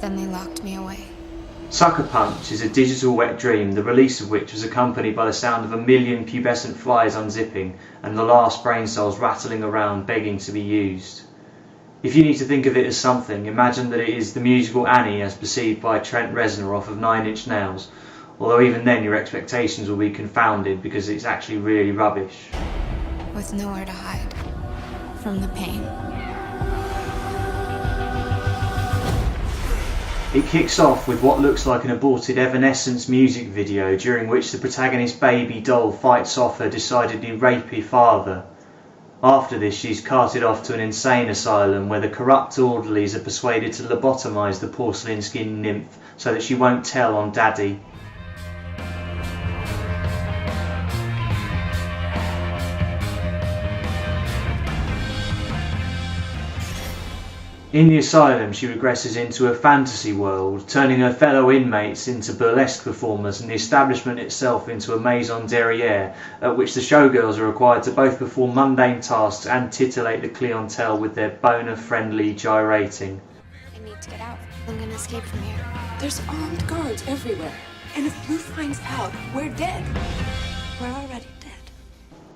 Then they locked me away. Sucker Punch is a digital wet dream, the release of which was accompanied by the sound of 1,000,000 pubescent flies unzipping and the last brain cells rattling around begging to be used. If you need to think of it as something, imagine that it is the musical Annie as perceived by Trent Reznor off of 9 Inch Nails, although even then your expectations will be confounded because it's actually really rubbish. With nowhere to hide from the pain. It kicks off with what looks like an aborted Evanescence music video during which the protagonist baby doll fights off her decidedly rapey father. After this, she's carted off to an insane asylum where the corrupt orderlies are persuaded to lobotomise the porcelain skinned nymph so that she won't tell on Daddy. In the asylum, she regresses into a fantasy world, turning her fellow inmates into burlesque performers and the establishment itself into a maison derrière, at which the showgirls are required to both perform mundane tasks and titillate the clientele with their boner-friendly gyrating. I need to get out. I'm gonna escape from here. There's armed guards everywhere. And if Blue finds out, we're dead. We're already dead.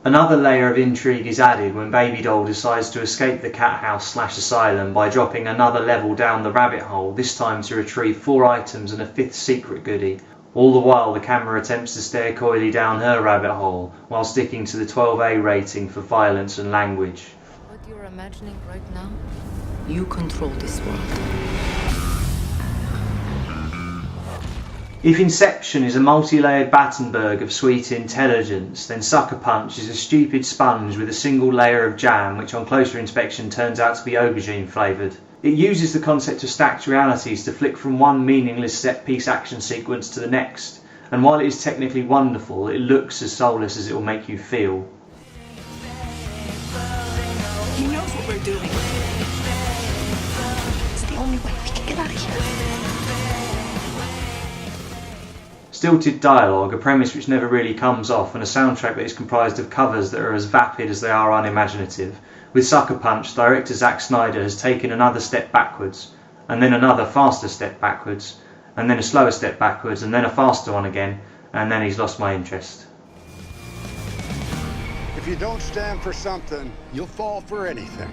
Another layer of intrigue is added when Baby Doll decides to escape the cat house / asylum by dropping another level down the rabbit hole, this time to retrieve 4 items and a 5th secret goodie. All the while the camera attempts to stare coyly down her rabbit hole while sticking to the 12A rating for violence and language. What you're imagining right now? You control this world. If Inception is a multi-layered Battenberg of sweet intelligence, then Sucker Punch is a stupid sponge with a single layer of jam which on closer inspection turns out to be aubergine flavoured. It uses the concept of stacked realities to flick from one meaningless set-piece action sequence to the next, and while it is technically wonderful, it looks as soulless as it will make you feel. He knows what we're doing. It's the only way we can get out of here. Stilted dialogue, a premise which never really comes off, and a soundtrack that is comprised of covers that are as vapid as they are unimaginative. With Sucker Punch, director Zack Snyder has taken another step backwards, and then another faster step backwards, and then a slower step backwards, and then a faster one again, and then he's lost my interest. If you don't stand for something, you'll fall for anything.